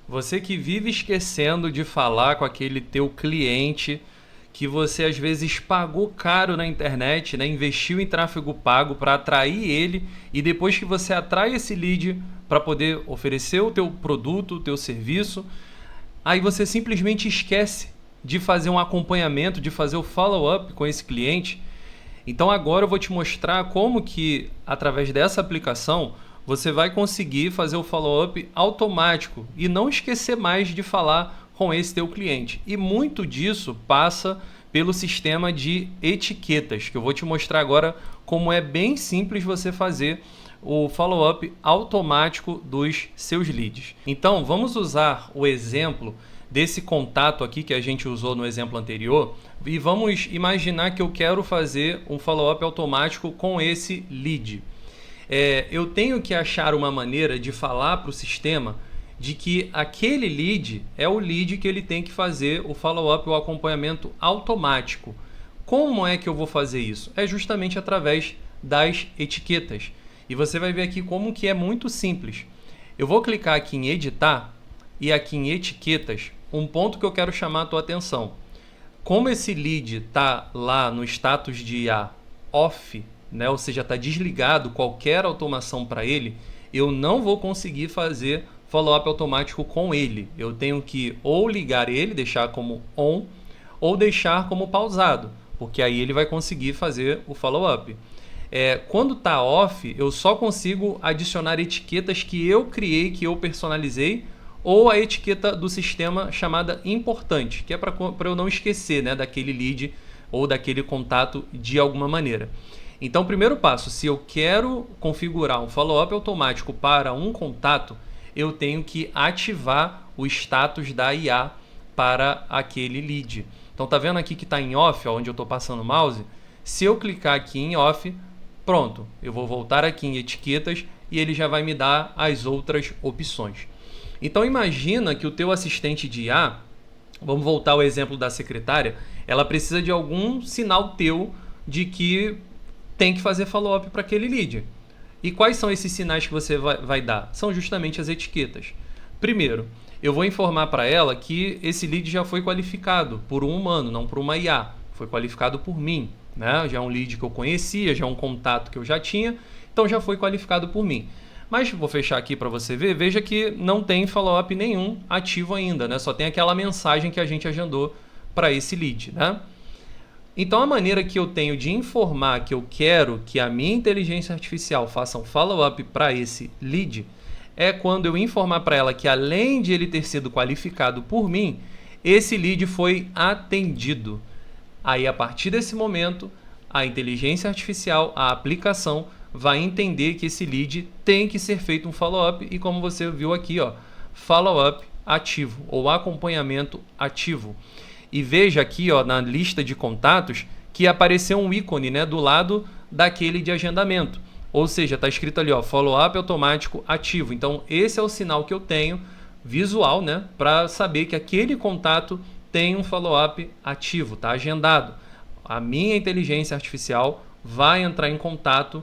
Você que vive esquecendo de falar com aquele teu cliente que você às vezes pagou caro na internet, né? Investiu em tráfego pago para atrair ele e depois que você atrai esse lead para poder oferecer o teu produto, o teu serviço, aí você simplesmente esquece de fazer um acompanhamento, de fazer o follow-up com esse cliente. Então agora eu vou te mostrar como que através dessa aplicação você vai conseguir fazer o follow-up automático e não esquecer mais de falar com esse teu cliente. E muito disso passa pelo sistema de etiquetas, que eu vou te mostrar agora como é bem simples você fazer o follow-up automático dos seus leads. Então vamos usar o exemplo desse contato aqui que a gente usou no exemplo anterior e vamos imaginar que eu quero fazer um follow-up automático com esse lead. Eu tenho que achar uma maneira de falar para o sistema de que aquele lead é o lead que ele tem que fazer o follow-up, o acompanhamento automático. Como é que eu vou fazer isso? É justamente através das etiquetas. E você vai ver aqui como que é muito simples. Eu vou clicar aqui em editar e aqui em etiquetas, um ponto que eu quero chamar a tua atenção. Como esse lead está lá no status de IA off, né, ou seja, está desligado qualquer automação para ele, eu não vou conseguir fazer follow-up automático com ele. Eu tenho que ou ligar ele, deixar como on, ou deixar como pausado, porque aí ele vai conseguir fazer o follow-up. Quando está off, eu só consigo adicionar etiquetas que eu criei, que eu personalizei, ou a etiqueta do sistema chamada importante, que é para eu não esquecer, né, daquele lead ou daquele contato de alguma maneira. Então, primeiro passo, se eu quero configurar um follow-up automático para um contato, eu tenho que ativar o status da IA para aquele lead. Então, tá vendo aqui que está em off, ó, onde eu estou passando o mouse? Se eu clicar aqui em off, pronto, eu vou voltar aqui em etiquetas e ele já vai me dar as outras opções. Então, imagina que o teu assistente de IA, vamos voltar ao exemplo da secretária, ela precisa de algum sinal teu de que tem que fazer follow-up para aquele lead. E quais são esses sinais que você vai dar? São justamente as etiquetas. Primeiro, eu vou informar para ela que esse lead já foi qualificado por um humano, não por uma IA. Foi qualificado por mim, né? Já é um lead que eu conhecia, já é um contato que eu já tinha, então já foi qualificado por mim. Mas vou fechar aqui para você ver, veja que não tem follow-up nenhum ativo ainda, né? Só tem aquela mensagem que a gente agendou para esse lead, né? Então a maneira que eu tenho de informar que eu quero que a minha inteligência artificial faça um follow-up para esse lead é quando eu informar para ela que além de ele ter sido qualificado por mim, esse lead foi atendido. Aí a partir desse momento, a inteligência artificial, a aplicação, vai entender que esse lead tem que ser feito um follow-up e como você viu aqui, ó, follow-up ativo ou acompanhamento ativo. E veja aqui, ó, na lista de contatos que apareceu um ícone, né, do lado daquele de agendamento. Ou seja, está escrito ali, ó, follow-up automático ativo. Então, esse é o sinal que eu tenho visual, né, para saber que aquele contato tem um follow-up ativo, está agendado. A minha inteligência artificial vai entrar em contato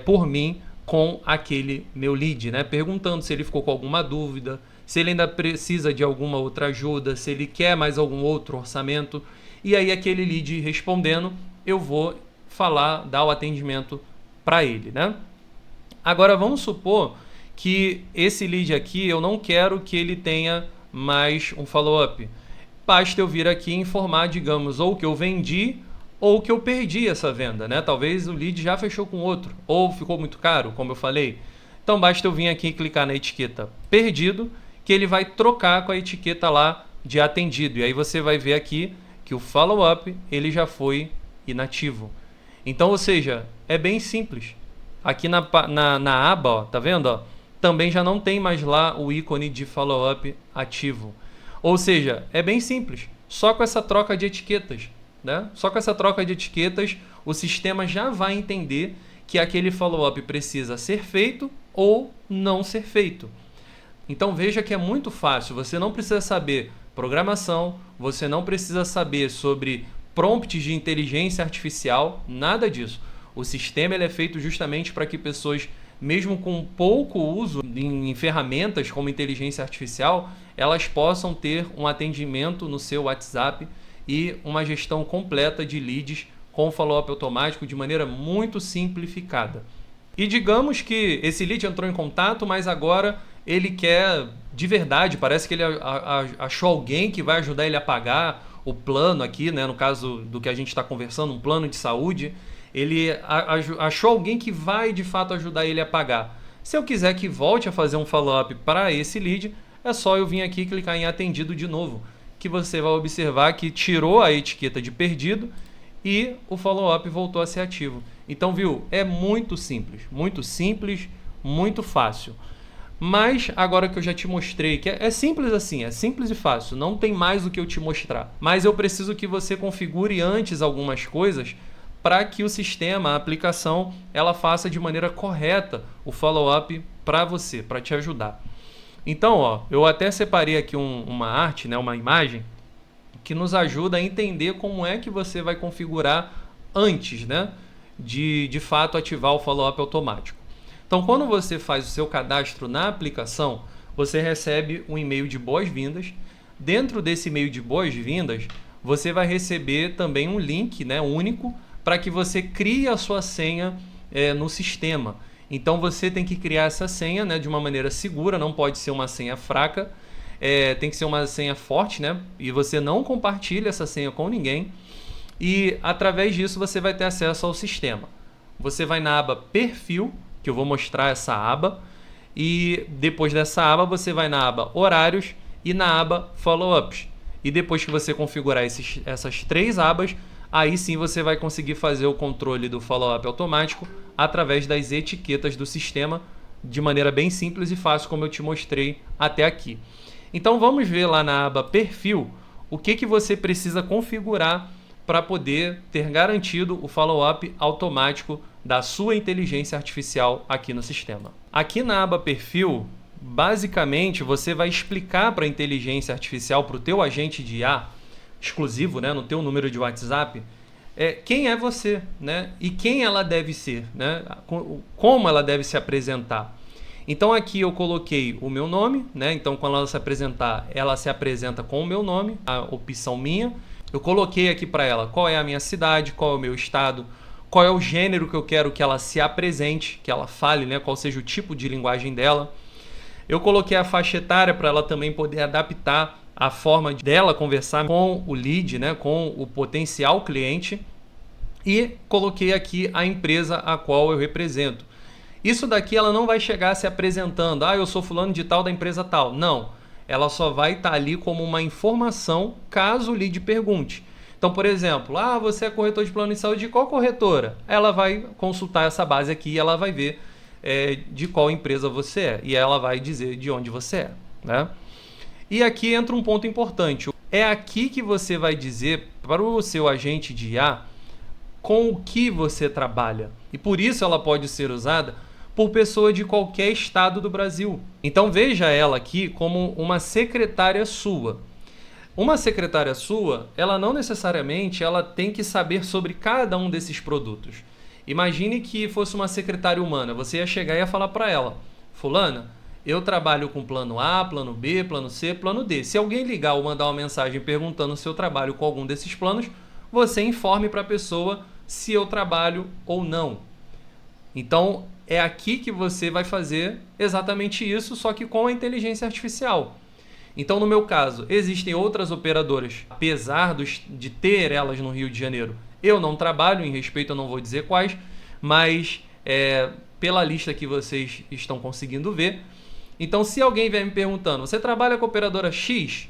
por mim com aquele meu lead, né, perguntando se ele ficou com alguma dúvida, se ele ainda precisa de alguma outra ajuda, se ele quer mais algum outro orçamento. E aí aquele lead respondendo, eu vou dar o atendimento para ele, né? Agora vamos supor que esse lead aqui eu não quero que ele tenha mais um follow-up. Basta eu vir aqui e informar, digamos, ou que eu vendi ou que eu perdi essa venda, né? Talvez o lead já fechou com outro ou ficou muito caro, como eu falei. Então basta eu vir aqui e clicar na etiqueta perdido, que ele vai trocar com a etiqueta lá de atendido. E aí você vai ver aqui que o follow-up ele já foi inativo. Então, ou seja, é bem simples. Aqui na aba, ó, tá vendo? Ó, também já não tem mais lá o ícone de follow-up ativo. Ou seja, é bem simples. Só com essa troca de etiquetas, né? Só com essa troca de etiquetas, o sistema já vai entender que aquele follow-up precisa ser feito ou não ser feito. Então veja que é muito fácil, você não precisa saber programação, você não precisa saber sobre prompts de inteligência artificial, nada disso. O sistema ele é feito justamente para que pessoas mesmo com pouco uso em ferramentas como inteligência artificial, elas possam ter um atendimento no seu WhatsApp e uma gestão completa de leads com follow-up automático de maneira muito simplificada. E digamos que esse lead entrou em contato, mas agora ele quer de verdade, parece que ele achou alguém que vai ajudar ele a pagar o plano aqui, né? No caso do que a gente está conversando, um plano de saúde, ele achou alguém que vai de fato ajudar ele a pagar. Se eu quiser que volte a fazer um follow-up para esse lead, é só eu vir aqui e clicar em atendido de novo, que você vai observar que tirou a etiqueta de perdido e o follow-up voltou a ser ativo. Então, viu? É muito simples, muito fácil. Mas agora que eu já te mostrei que é simples assim, é simples e fácil, não tem mais o que eu te mostrar. Mas eu preciso que você configure antes algumas coisas para que o sistema, a aplicação, ela faça de maneira correta o follow-up para você, para te ajudar. Então, ó, eu até separei aqui uma arte, né, uma imagem, que nos ajuda a entender como é que você vai configurar antes, né, de fato ativar o follow-up automático. Então, quando você faz o seu cadastro na aplicação, você recebe um e-mail de boas-vindas. Dentro desse e-mail de boas-vindas, você vai receber também um link, né, único para que você crie a sua senha no sistema. Então, você tem que criar essa senha, né, de uma maneira segura, não pode ser uma senha fraca, tem que ser uma senha forte, né, e você não compartilha essa senha com ninguém. E através disso você vai ter acesso ao sistema. Você vai na aba Perfil, que eu vou mostrar essa aba, e depois dessa aba você vai na aba Horários e na aba Follow-ups. E depois que você configurar essas três abas, aí sim você vai conseguir fazer o controle do follow-up automático através das etiquetas do sistema, de maneira bem simples e fácil, como eu te mostrei até aqui. Então vamos ver lá na aba Perfil o que você precisa configurar para poder ter garantido o follow-up automático da sua inteligência artificial aqui no sistema. Aqui na aba Perfil, basicamente você vai explicar para a inteligência artificial, para o teu agente de IA exclusivo, né, no teu número de WhatsApp, quem é você, né, e quem ela deve ser, né, como ela deve se apresentar. Então aqui eu coloquei o meu nome, né, então quando ela se apresentar, ela se apresenta com o meu nome, a opção minha. Eu coloquei aqui para ela qual é a minha cidade, qual é o meu estado, qual é o gênero que eu quero que ela se apresente, que ela fale, né, qual seja o tipo de linguagem dela. Eu coloquei a faixa etária para ela também poder adaptar a forma dela conversar com o lead, né, com o potencial cliente. E coloquei aqui a empresa a qual eu represento. Isso daqui ela não vai chegar se apresentando, eu sou fulano de tal da empresa tal. Não. Ela só vai estar ali como uma informação caso o lead pergunte. Então, por exemplo, você é corretor de plano de saúde de qual corretora? Ela vai consultar essa base aqui e ela vai ver de qual empresa você é. E ela vai dizer de onde você é, né? E aqui entra um ponto importante. É aqui que você vai dizer para o seu agente de IA com o que você trabalha. E por isso ela pode ser usada por pessoa de qualquer estado do Brasil. Então veja ela aqui como uma secretária sua. Uma secretária sua, ela não necessariamente ela tem que saber sobre cada um desses produtos. Imagine que fosse uma secretária humana, você ia chegar e ia falar para ela: fulana, eu trabalho com plano A, plano B, plano C, plano D. Se alguém ligar ou mandar uma mensagem perguntando se eu trabalho com algum desses planos, você informe para a pessoa se eu trabalho ou não. Então, é aqui que você vai fazer exatamente isso, só que com a inteligência artificial. Então, no meu caso, existem outras operadoras, apesar de ter elas no Rio de Janeiro. Eu não trabalho, em respeito eu não vou dizer quais, mas pela lista que vocês estão conseguindo ver. Então, se alguém vier me perguntando, você trabalha com a operadora X?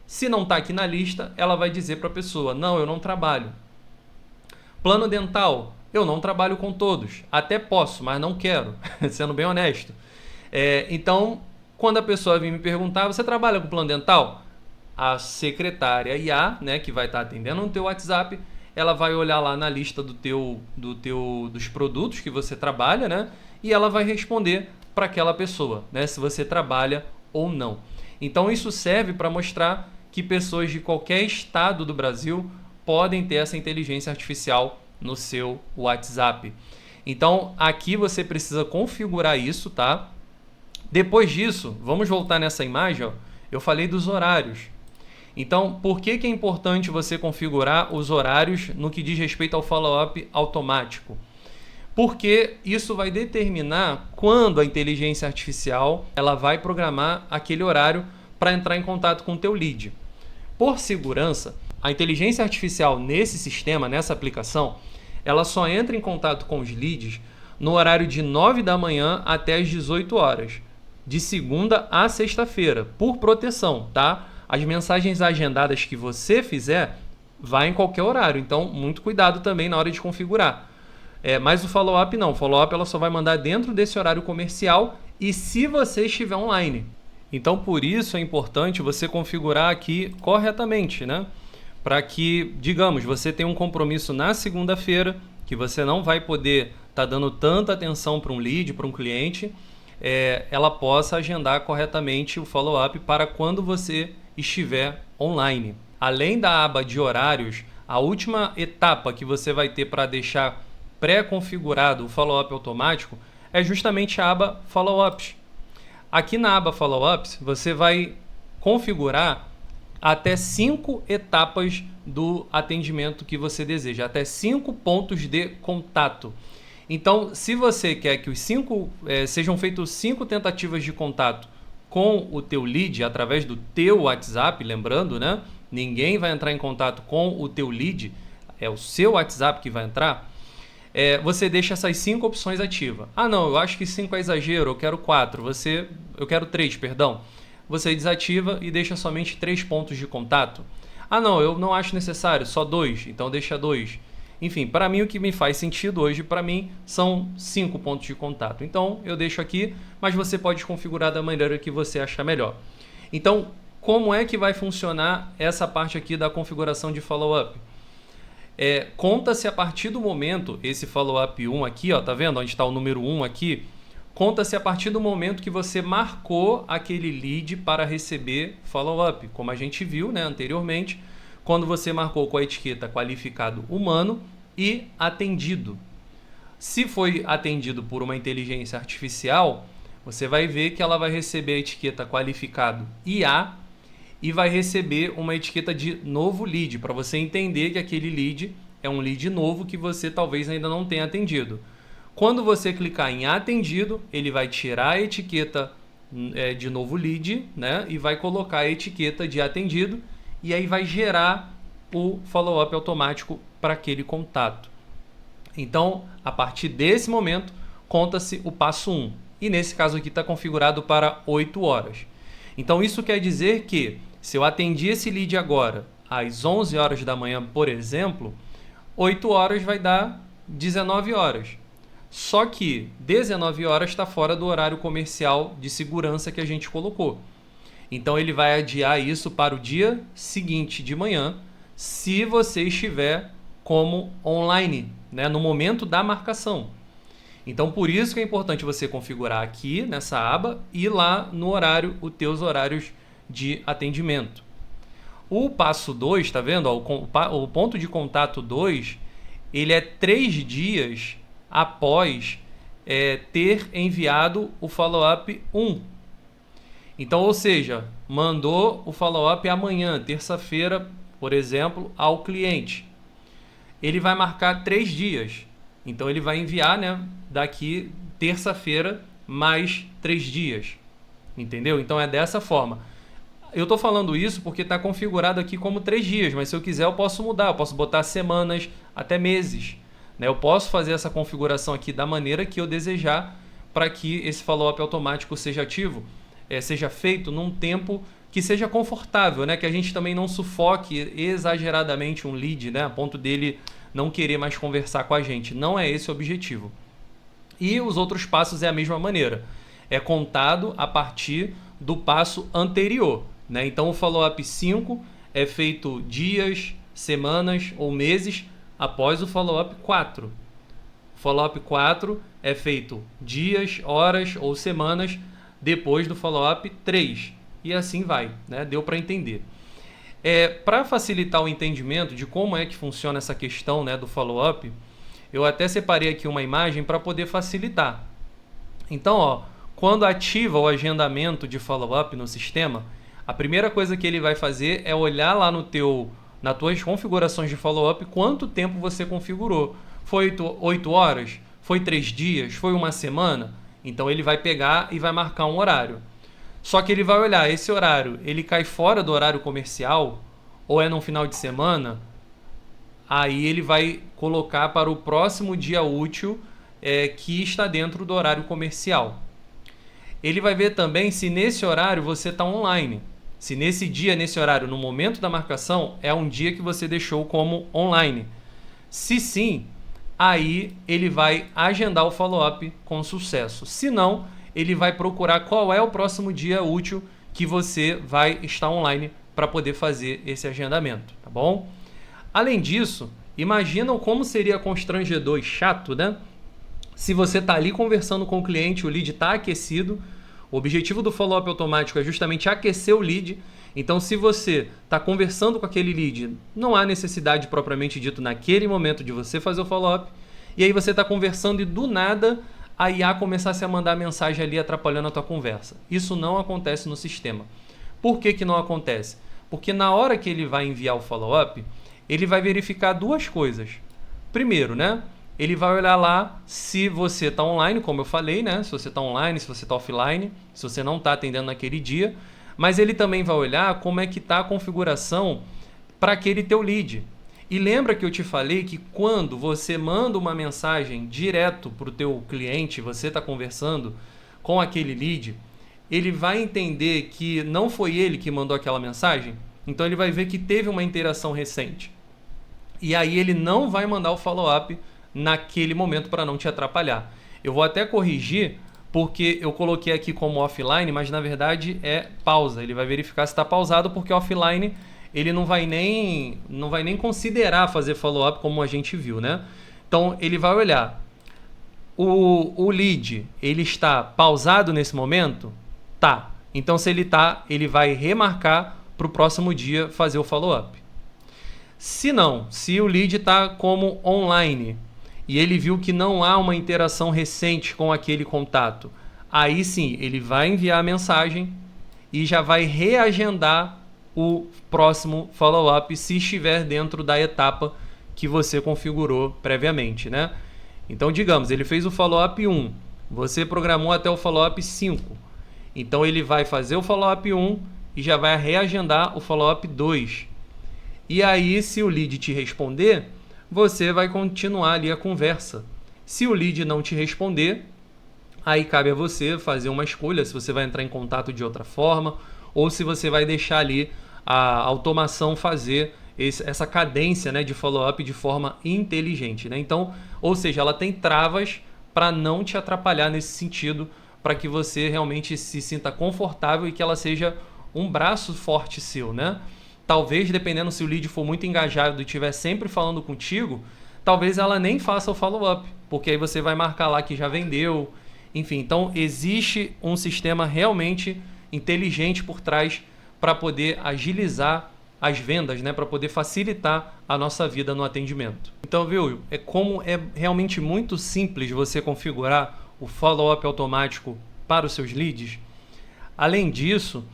Se não está aqui na lista, ela vai dizer para a pessoa: não, eu não trabalho. Plano dental, eu não trabalho com todos. Até posso, mas não quero, sendo bem honesto. Então, quando a pessoa vir me perguntar, você trabalha com plano dental? A secretária IA, né, que vai estar atendendo no teu WhatsApp, ela vai olhar lá na lista dos produtos que você trabalha, né, e ela vai responder para aquela pessoa, né, se você trabalha ou não. Então, isso serve para mostrar que pessoas de qualquer estado do Brasil podem ter essa inteligência artificial no seu WhatsApp. Então, aqui você precisa configurar isso, tá? Depois disso, vamos voltar nessa imagem, ó. Eu falei dos horários. Então, por que é importante você configurar os horários no que diz respeito ao follow-up automático? Porque isso vai determinar quando a inteligência artificial ela vai programar aquele horário para entrar em contato com o teu lead. Por segurança, a inteligência artificial nesse sistema, nessa aplicação, ela só entra em contato com os leads no horário de 9 da manhã até as 18 horas, de segunda a sexta-feira, por proteção, tá? As mensagens agendadas que você fizer, vai em qualquer horário, então muito cuidado também na hora de configurar. Mas o follow-up não, o follow-up ela só vai mandar dentro desse horário comercial e se você estiver online. Então por isso é importante você configurar aqui corretamente, né? Para que, digamos, você tenha um compromisso na segunda-feira, que você não vai poder estar dando tanta atenção para um lead, para um cliente, ela possa agendar corretamente o follow-up para quando você estiver online. Além da aba de horários, a última etapa que você vai ter para deixar pré-configurado o follow-up automático é justamente a aba Follow-ups. Aqui na aba Follow-ups, você vai configurar até 5 etapas do atendimento que você deseja, até 5 pontos de contato. Então, se você quer que sejam feitas 5 tentativas de contato com o teu lead através do teu WhatsApp, lembrando, né? Ninguém vai entrar em contato com o teu lead, é o seu WhatsApp que vai entrar. Você deixa essas 5 opções ativas. Ah, não, eu acho que 5 é exagero, eu quero 4, eu quero 3, perdão. Você desativa e deixa somente 3 pontos de contato. Ah, não, eu não acho necessário, só 2, então deixa 2. Enfim, para mim o que me faz sentido hoje, para mim, são 5 pontos de contato. Então, eu deixo aqui, mas você pode configurar da maneira que você achar melhor. Então, como é que vai funcionar essa parte aqui da configuração de follow-up? Conta-se a partir do momento, esse follow-up 1 aqui, ó, tá vendo onde está o número 1 aqui? Conta-se a partir do momento que você marcou aquele lead para receber follow-up, como a gente viu, né, anteriormente, quando você marcou com a etiqueta qualificado humano e atendido. Se foi atendido por uma inteligência artificial, você vai ver que ela vai receber a etiqueta qualificado IA e vai receber uma etiqueta de novo lead, para você entender que aquele lead é um lead novo que você talvez ainda não tenha atendido. Quando você clicar em atendido, ele vai tirar a etiqueta de novo lead, né, e vai colocar a etiqueta de atendido e aí vai gerar o follow-up automático para aquele contato. Então, a partir desse momento, conta-se o passo 1. E nesse caso aqui está configurado para 8 horas. Então, isso quer dizer que se eu atendi esse lead agora às 11 horas da manhã, por exemplo, 8 horas vai dar 19 horas. Só que 19 horas está fora do horário comercial de segurança que a gente colocou. Então ele vai adiar isso para o dia seguinte de manhã, se você estiver como online, né, no momento da marcação. Então por isso que é importante você configurar aqui nessa aba e lá no horário, os teus horários de atendimento. O passo 2, tá vendo? O ponto de contato 2, ele é 3 dias após ter enviado o follow-up 1. Então, ou seja, mandou o follow-up amanhã, terça-feira, por exemplo, ao cliente. Ele vai marcar 3 dias. Então, ele vai enviar, né, daqui terça-feira mais 3 dias. Entendeu? Então, é dessa forma. Eu estou falando isso porque está configurado aqui como 3 dias, mas se eu quiser eu posso mudar, eu posso botar semanas, até meses. Né? Eu posso fazer essa configuração aqui da maneira que eu desejar para que esse follow-up automático seja ativo, seja feito num tempo que seja confortável, né? Que a gente também não sufoque exageradamente um lead, né? A ponto dele não querer mais conversar com a gente. Não é esse o objetivo. E os outros passos é a mesma maneira. É contado a partir do passo anterior. Né? Então o follow-up 5 é feito dias, semanas ou meses após o follow-up 4. O follow-up 4 é feito dias, horas ou semanas depois do follow-up 3. E assim vai, né? Deu para entender. Para facilitar o entendimento de como é que funciona essa questão, né, do follow-up, Eu até separei aqui uma imagem para poder facilitar. Então, ó, quando ativa o agendamento de follow-up no sistema, a primeira coisa que ele vai fazer é olhar lá nas tuas configurações de follow-up quanto tempo você configurou. Foi 8 horas? Foi 3 dias? Foi uma semana? Então ele vai pegar e vai marcar um horário. Só que ele vai olhar, esse horário, ele cai fora do horário comercial ou é num final de semana? Aí ele vai colocar para o próximo dia útil que está dentro do horário comercial. Ele vai ver também se nesse horário você está online. Se nesse dia, nesse horário, no momento da marcação, é um dia que você deixou como online. Se sim, aí ele vai agendar o follow-up com sucesso. Se não, ele vai procurar qual é o próximo dia útil que você vai estar online para poder fazer esse agendamento, tá bom? Além disso, imaginam como seria constrangedor e chato, né? Se você está ali conversando com o cliente, o lead está aquecido. O objetivo do follow-up automático é justamente aquecer o lead. Então, se você está conversando com aquele lead, não há necessidade propriamente dito naquele momento de você fazer o follow-up. E aí você está conversando e do nada a IA começasse a mandar mensagem ali atrapalhando a tua conversa. Isso não acontece no sistema. Por que que não acontece? Porque na hora que ele vai enviar o follow-up, ele vai verificar duas coisas. Primeiro, né? Ele vai olhar lá se você está online, como eu falei, né? Se você está online, se você está offline, se você não está atendendo naquele dia. Mas ele também vai olhar como é que está a configuração para aquele teu lead. E lembra que eu te falei que quando você manda uma mensagem direto para o teu cliente, você está conversando com aquele lead, ele vai entender que não foi ele que mandou aquela mensagem, então ele vai ver que teve uma interação recente. E aí ele não vai mandar o follow-up naquele momento para não te atrapalhar. Eu vou até corrigir, porque eu coloquei aqui como offline, mas na verdade é pausa. Ele vai verificar se está pausado, porque offline ele não vai nem considerar fazer follow-up como a gente viu, né? Então ele vai olhar, o lead, ele está pausado nesse momento? Tá. Então se ele tá, ele vai remarcar para o próximo dia fazer o follow-up. Se não, se o lead está como online e ele viu que não há uma interação recente com aquele contato, aí sim, ele vai enviar a mensagem e já vai reagendar o próximo follow-up se estiver dentro da etapa que você configurou previamente, né? Então, digamos, ele fez o follow-up 1, você programou até o follow-up 5. Então, ele vai fazer o follow-up 1 e já vai reagendar o follow-up 2. E aí, se o lead te responder, você vai continuar ali a conversa. Se o lead não te responder, aí cabe a você fazer uma escolha, se você vai entrar em contato de outra forma ou se você vai deixar ali a automação fazer essa cadência, né, de follow-up de forma inteligente, né? Então, ou seja, ela tem travas para não te atrapalhar nesse sentido, para que você realmente se sinta confortável e que ela seja um braço forte seu, né? Talvez, dependendo se o lead for muito engajado e estiver sempre falando contigo, talvez ela nem faça o follow-up, porque aí você vai marcar lá que já vendeu. Enfim, então existe um sistema realmente inteligente por trás para poder agilizar as vendas, né? Para poder facilitar a nossa vida no atendimento. Então, viu? É realmente muito simples você configurar o follow-up automático para os seus leads. Além disso,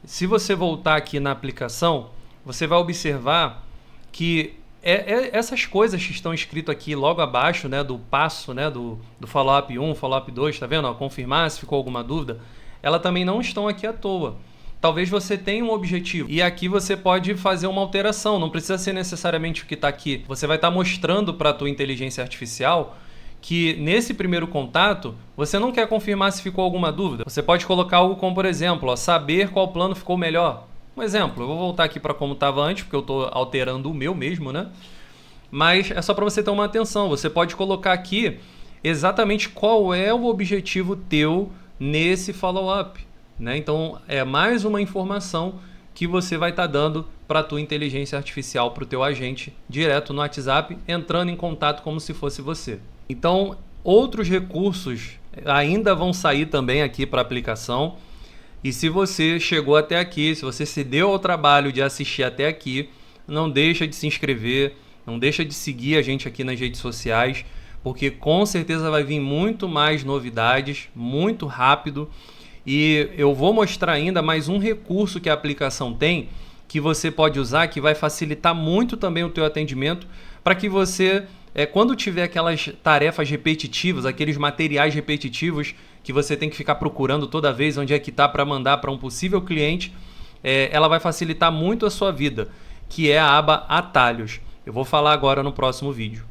se você voltar aqui na aplicação, você vai observar que essas coisas que estão escritas aqui logo abaixo, né, do passo, né, do follow-up 1, follow-up 2, tá vendo? Ó, confirmar se ficou alguma dúvida, ela também não estão aqui à toa. Talvez você tenha um objetivo e aqui você pode fazer uma alteração, não precisa ser necessariamente o que está aqui. Você vai estar mostrando para a tua inteligência artificial que nesse primeiro contato você não quer confirmar se ficou alguma dúvida. Você pode colocar algo como, por exemplo, ó, saber qual plano ficou melhor. Um exemplo, eu vou voltar aqui para como estava antes, porque eu estou alterando o meu mesmo, né? Mas é só para você ter uma atenção. Você pode colocar aqui exatamente qual é o objetivo teu nesse follow-up, né? Então, é mais uma informação que você vai estar dando para a tua inteligência artificial, para o teu agente, direto no WhatsApp, entrando em contato como se fosse você. Então, outros recursos ainda vão sair também aqui para a aplicação. E se você chegou até aqui, se você se deu ao trabalho de assistir até aqui, não deixa de se inscrever, não deixa de seguir a gente aqui nas redes sociais, porque com certeza vai vir muito mais novidades, muito rápido. E eu vou mostrar ainda mais um recurso que a aplicação tem, que você pode usar, que vai facilitar muito também o teu atendimento, para que você, quando tiver aquelas tarefas repetitivas, aqueles materiais repetitivos que você tem que ficar procurando toda vez onde é que está para mandar para um possível cliente, ela vai facilitar muito a sua vida, que é a aba Atalhos. Eu vou falar agora no próximo vídeo.